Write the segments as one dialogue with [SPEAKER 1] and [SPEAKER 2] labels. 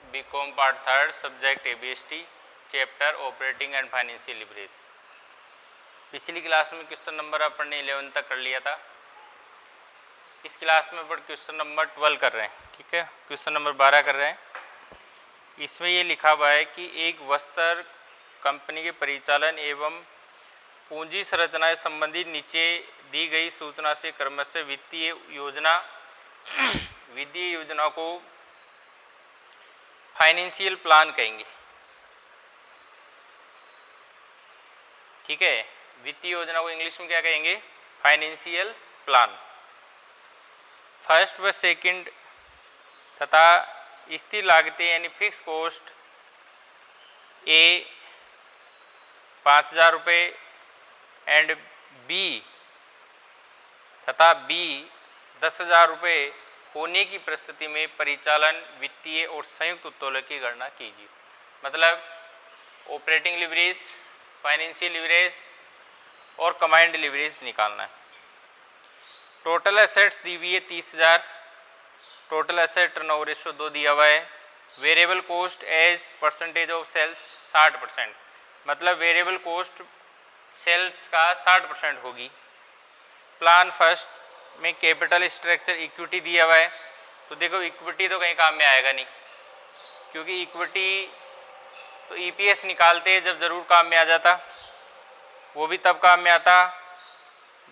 [SPEAKER 1] BCom part 3 subject ABST chapter operating and financial leverage. पिछली class में question number अपन ने 11 तक कर लिया था। इस क्लास में अपन क्वेश्चन नंबर 12 कर रहे हैं। ठीक है, क्वेश्चन नंबर 12 कर रहे हैं। इसमें ये लिखा हुआ है कि एक वस्त्र कंपनी के परिचालन एवं पूंजी संरचना संबंधी नीचे दी गई सूचना से क्रमशः वित्तीय योजना को फाइनेंशियल प्लान कहेंगे। ठीक है, वित्तीय योजना को इंग्लिश में क्या कहेंगे? Financial plan. फर्स्ट व सेकंड तथा स्थिर लागतें यानी फिक्स कॉस्ट ए 5,000 रुपये एंड बी तथा बी 10,000 रुपये होने की परिस्थिति में परिचालन वित्तीय और संयुक्त उत्तोलन की गणना कीजिए। मतलब ऑपरेटिंग लिवरेज, फाइनेंशियल लिवरेज और कंबाइंड लिवरेज निकालना है। टोटल एसेट्स दी हुई है 30,000, टोटल एसेट टर्नओवर रेशियो 2 दिया हुआ है। Variable cost as percentage of sales 60%, मतलब वेरिएबल कॉस्ट सेल्स का 60% होगी। प्लान फर्स्ट में कैपिटल स्ट्रक्चर इक्विटी दिया हुआ है, तो देखो इक्विटी तो कहीं काम में आएगा नहीं, क्योंकि इक्विटी तो ईपीएस निकालते हैं जब ज़रूर काम में आ जाता। वो भी तब काम में आता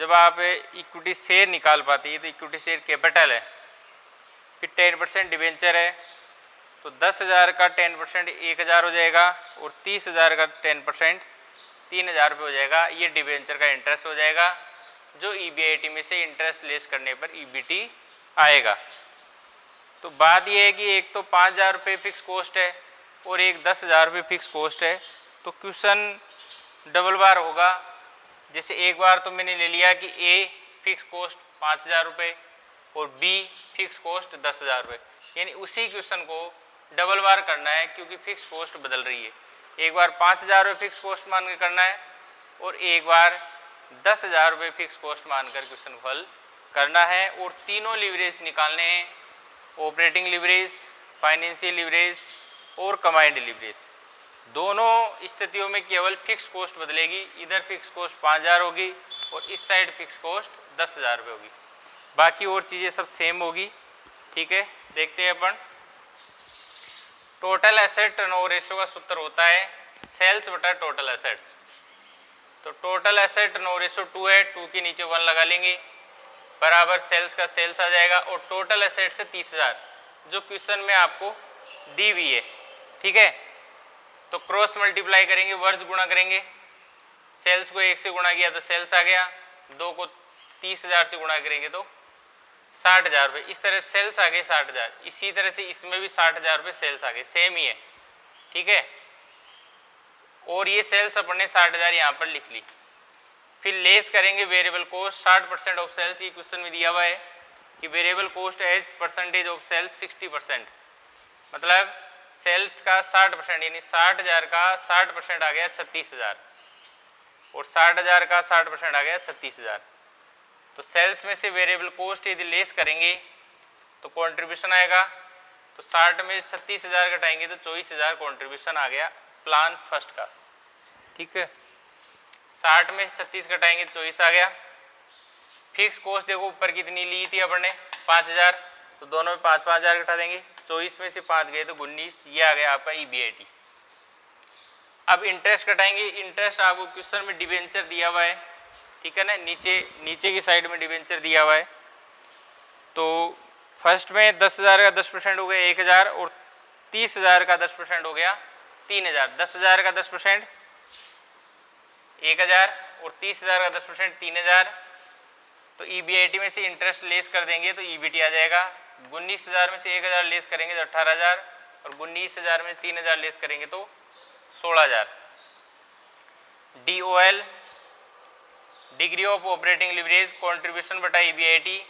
[SPEAKER 1] जब आप इक्विटी शेयर निकाल पाते हैं। तो इक्विटी शेयर कैपिटल है, फिर 10% डिवेंचर है, तो 10,000 का 10% 1,000 हो जाएगा और 30,000 का 10% 3,000 रुपये हो जाएगा। ये डिवेंचर का इंटरेस्ट हो जाएगा, जो ईबीआईटी में से इंटरेस्ट लेस करने पर ईबीटी आएगा। तो बात यह है कि एक तो 5,000 रुपये फिक्स कॉस्ट है और एक 10,000 रुपये फिक्स कॉस्ट है, तो क्वेश्चन डबल बार होगा। जैसे एक बार तो मैंने ले लिया कि ए फिक्स कॉस्ट 5,000 रुपये और बी फिक्स कॉस्ट 10,000 रुपये, यानी उसी क्वेश्चन को डबल बार करना है, क्योंकि फिक्स कॉस्ट बदल रही है। एक बार 5,000 रुपये फिक्स कॉस्ट मान कर करना है और एक बार 10,000 रुपये फिक्स कॉस्ट मानकर क्वेश्चन को हल करना है। और तीनों लिवरेज निकालने हैं, ऑपरेटिंग लिवरेज, फाइनेंशियल लिवरेज और कंबाइंड लिवरेज। दोनों स्थितियों में केवल फिक्स कॉस्ट बदलेगी। इधर फिक्स कॉस्ट 5,000 होगी और इस साइड फिक्स कॉस्ट 10,000 रुपये होगी। बाकी और चीज़ें सब सेम होगी। ठीक है, देखते हैं अपन। टोटल एसेट टर्नओवर रेशियो का सूत्र होता है सेल्स बटा टोटल एसेट्स। तो टोटल एसेट टर्नओवर रेशियो 2 है, 2 के नीचे 1 लगा लेंगे, बराबर सेल्स का सेल्स आ जाएगा और टोटल एसेट से 30,000 जो क्वेश्चन में आपको दी हुई है। ठीक है, तो क्रॉस मल्टीप्लाई करेंगे, वर्ज गुणा करेंगे। सेल्स को 1 से गुणा किया तो सेल्स आ गया, 2 को 30,000 से गुणा करेंगे तो 60,000 रुपये। इस तरह सेल्स आ गए 60,000। इसी तरह से इसमें भी 60,000 रुपये सेल्स आ गए, सेम ही है। ठीक है, और ये सेल्स अपने 60,000 यहाँ पर लिख ली। फिर लेस करेंगे वेरिएबल कॉस्ट 60% ऑफ सेल्स। ये क्वेश्चन में दिया हुआ है कि variable cost as percentage of sales 60%, मतलब सेल्स का 60%, यानी 60,000 का 60% आ गया 36,000 और 60,000 का 60% आ गया 36,000। तो सेल्स में से वेरिएबल कॉस्ट यदि लेस करेंगे तो कंट्रीब्यूशन आएगा। तो 60 में 36,000 घटाएंगे तो 24,000 कंट्रीब्यूशन आ गया प्लान फर्स्ट का। ठीक है, 60 में 36 घटाएंगे 24 आ गया। फिक्स कॉस्ट देखो ऊपर कितनी ली थी अपन ने 5,000, तो दोनों में 5,000 घटा देंगे। 24 में से 5 गए तो 19, ये आ गया आपका ईबीआईटी। अब इंटरेस्ट घटाएंगे। इंटरेस्ट आपको क्वेश्चन में डिवेंचर दिया हुआ है, ठीक है ना, नीचे की साइड में डिवेंचर दिया हुआ है। तो फर्स्ट में 10,000 का 10% हो गया 1,000 और 30,000 का 10% हो गया 3,000। 10,000 का 10% 1,000 और 30,000 का 10% 3,000। तो ईबीआईटी में से इंटरेस्ट लेस कर देंगे तो ईबीटी आ जाएगा। 19,000 में से 1,000 लेस करेंगे तो 18,000 और 19,000 में 3,000 लेस करेंगे तो 16,000। DOL degree of operating leverage contribution बटा ईबीआईटी।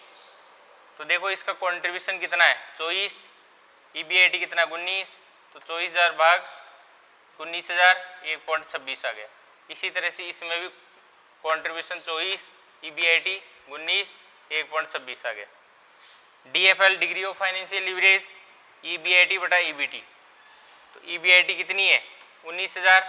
[SPEAKER 1] तो देखो इसका कंट्रीब्यूशन कितना है 24, ईबीआईटी कितना 19, तो 24,000 भाग 19,000 1.26 आ गया। इसी तरह से इसमें भी कंट्रीब्यूशन 24, ईबीआईटी 19 1.26 आ गया। DFL degree of financial leverage EBIT बटा ईबीटी। तो EBIT कितनी है 19,000,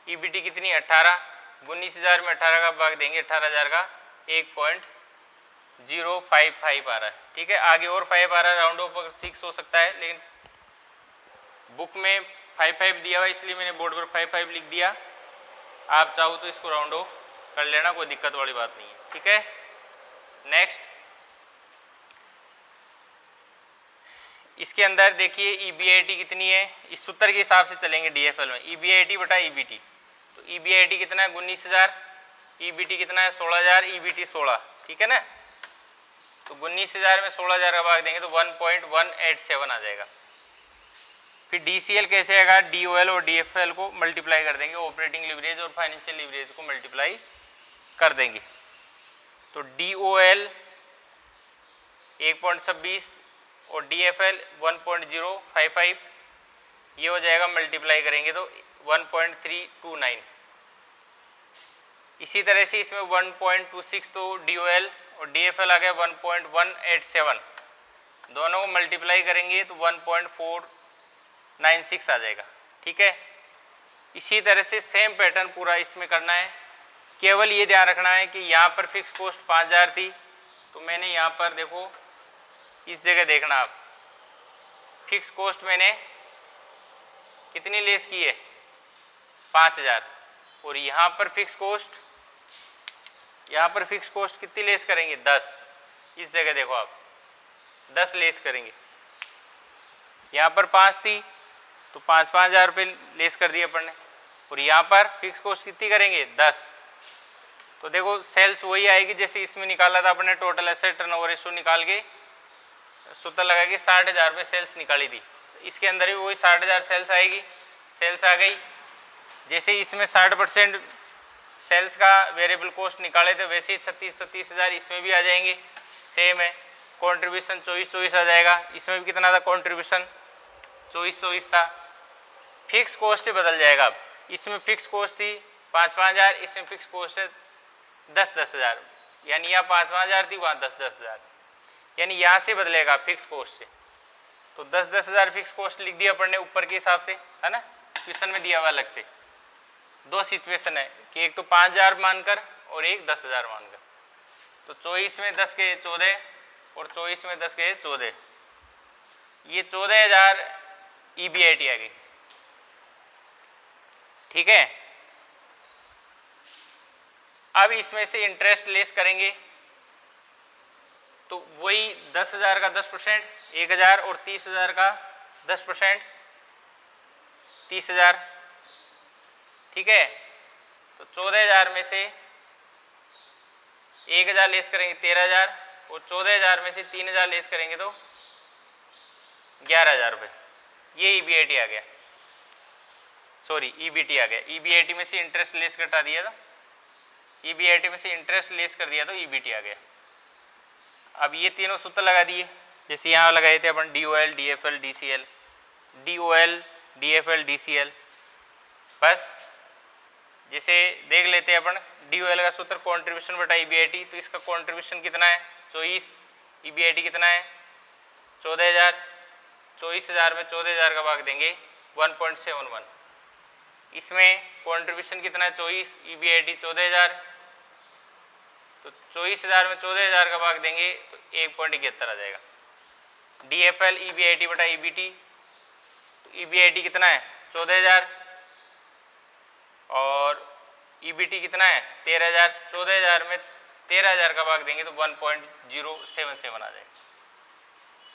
[SPEAKER 1] EBT कितनी 18, 19,000 में 18 का भाग देंगे 18,000 का 1.055 आ रहा है। ठीक है, आगे और 5 आ रहा है, राउंड ऑफ 6 हो सकता है, लेकिन बुक में 5 दिया हुआ इसलिए मैंने बोर्ड पर 5 लिख दिया। आप चाहो तो इसको राउंड ऑफ कर लेना, कोई दिक्कत वाली बात नहीं है। ठीक है, नेक्स्ट इसके अंदर देखिए EBIT कितनी है, इस सूत्र के हिसाब से चलेंगे DFL में, EBIT बटा EBT। तो EBIT कितना है 19,000, EBT कितना है 16,000, EBT 16। ठीक है ना, तो 19,000 में 16,000 का भाग देंगे तो 1.187 आ जाएगा। फिर DCL कैसे आएगा, DOL और DFL को मल्टीप्लाई कर देंगे, ऑपरेटिंग लीवरेज और फाइनेंशियल लीवरेज को मल्टीप्लाई कर देंगे। तो DOL 1.26 और DFL 1.055, ये हो जाएगा, मल्टीप्लाई करेंगे तो 1.329। इसी तरह से इसमें 1.26 तो DOL और DFL आ गया 1.187, दोनों को मल्टीप्लाई करेंगे तो 1.496 आ जाएगा। ठीक है, इसी तरह से सेम पैटर्न पूरा इसमें करना है। केवल ये ध्यान रखना है कि यहाँ पर फिक्स कॉस्ट 5,000 थी, तो मैंने यहाँ पर देखो इस जगह देखना, आप फिक्स कॉस्ट मैंने कितनी लेस की है 5,000, और यहाँ पर फिक्स कॉस्ट कितनी लेस करेंगे 10। इस जगह देखो आप 10 लेस करेंगे, यहाँ पर 5 थी तो 5,000 रुपये लेस कर दिए अपन ने, और यहाँ पर फिक्स कॉस्ट कितनी करेंगे 10। तो देखो सेल्स वही आएगी जैसे इसमें निकाला था अपने, टोटल एसेट टर्नओवर रेशियो निकाल के सूत्र लगा के 60,000 रुपये सेल्स निकाली थी, तो इसके अंदर भी वही 60,000 सेल्स आएगी, सेल्स आ गई। जैसे इसमें 60% सेल्स का वेरिएबल कॉस्ट निकाले थे, वैसे ही 36,000 इसमें भी आ जाएंगे, सेम है। कंट्रीब्यूशन 24,000 आ जाएगा, इसमें भी कितना था कंट्रीब्यूशन 24,000 था। फिक्स कॉस्ट से बदल जाएगा, अब इसमें फिक्स कॉस्ट थी 5,000, इसमें फिक्स कॉस्ट है 10,000, यानी यहाँ 5,000 थी, वहाँ 10,000, यानी यहाँ से बदलेगा फिक्स कॉस्ट से। तो 10,000 फिक्स कॉस्ट लिख दिया अपन ने ऊपर के हिसाब से, है ना, क्वेश्चन में दिया हुआ अलग से। दो सिचुएशन है कि एक तो 5,000 मानकर और एक 10,000 मानकर। तो 24 में 10 के 14 और 24 में 10 के 14, ये 14,000 EBIT आ गई। ठीक है, अब इसमें से इंटरेस्ट लेस करेंगे तो वही 10,000 का 10%, 1,000 और 30,000 का 10%, 30,000। ठीक है, तो 14,000 में से 1,000 लेस करेंगे 13,000, और 14,000 में से 3,000 लेस करेंगे तो 11,000 रुपये। ये EBIT आ गया, सॉरी EBT आ गया। EBIT में से इंटरेस्ट लेस घटा दिया था, EBIT में से इंटरेस्ट लेस कर दिया तो EBT आ गया। अब ये तीनों सूत्र लगा दिए, जैसे यहाँ लगाए थे अपन DOL, DFL, DCL, DOL, DFL, DCL। बस जैसे देख लेते हैं अपन, DOL का सूत्र कंट्रीब्यूशन बटा EBIT, तो इसका कंट्रीब्यूशन कितना है 24, EBIT कितना है 14,000, 24,000 में 14,000 का भाग देंगे 1.71। इसमें कंट्रीब्यूशन कितना है 24, EBIT 14,000, तो 24,000 में 14,000 का भाग देंगे तो 1.71 आ जाएगा। DFL EBIT बटा EBT, तो EBIT कितना है 14,000 और EBT कितना है 13,000। 14,000 में 13,000 का भाग देंगे तो 1.077 आ जाएगा।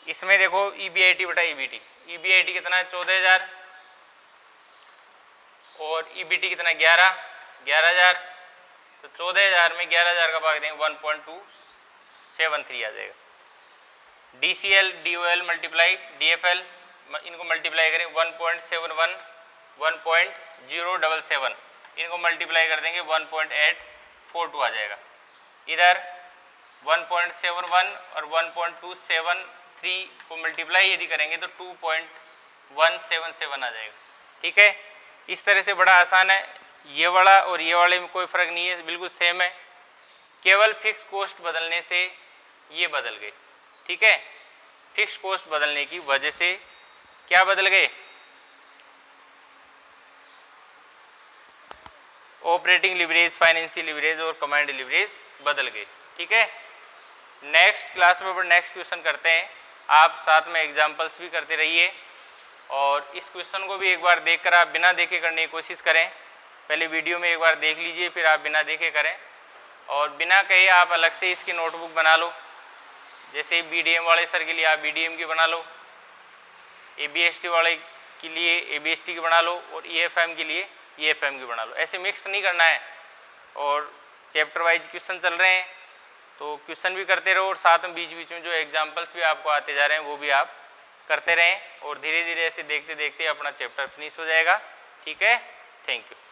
[SPEAKER 1] इसमें देखो EBIT बटा EBT, EBIT कितना है 14,000 और EBT कितना है 11,000, तो 14,000 में 11,000 का भाग देंगे 1.273 आ जाएगा। DCL DOL मल्टीप्लाई DFL, इनको मल्टीप्लाई करें 1.71, 1.077, इनको मल्टीप्लाई कर देंगे 1.842 आ जाएगा। इधर 1.71 और 1.273 को मल्टीप्लाई यदि करेंगे तो 2.177 आ जाएगा। ठीक है, इस तरह से बड़ा आसान है। ये वाला और ये वाले में कोई फ़र्क नहीं है, बिल्कुल सेम है, केवल फिक्स कॉस्ट बदलने से ये बदल गए। ठीक है, फिक्स कॉस्ट बदलने की वजह से क्या बदल गए, ऑपरेटिंग लिवरेज, फाइनेंशियल लिवरेज और कमांड लिवरेज बदल गए। ठीक है, नेक्स्ट क्लास में अपन नेक्स्ट क्वेश्चन करते हैं। आप साथ में एग्जाम्पल्स भी करते रहिए और इस क्वेश्चन को भी एक बार देखकर आप बिना देखे करने की कोशिश करें। पहले वीडियो में एक बार देख लीजिए, फिर आप बिना देखे करें और बिना कहे आप अलग से इसकी नोटबुक बना लो। जैसे BDM वाले सर के लिए आप BDM की बना लो, ABST वाले के लिए ABST की बना लो और EFM के लिए EFM की बना लो। ऐसे मिक्स नहीं करना है। और चैप्टर वाइज क्वेश्चन चल रहे हैं तो क्वेश्चन भी करते रहो और साथ में बीच बीच में जो एग्जाम्पल्स भी आपको आते जा रहे हैं वो भी आप करते रहें और धीरे धीरे ऐसे देखते देखते अपना चैप्टर फिनिश हो जाएगा। ठीक है, थैंक यू।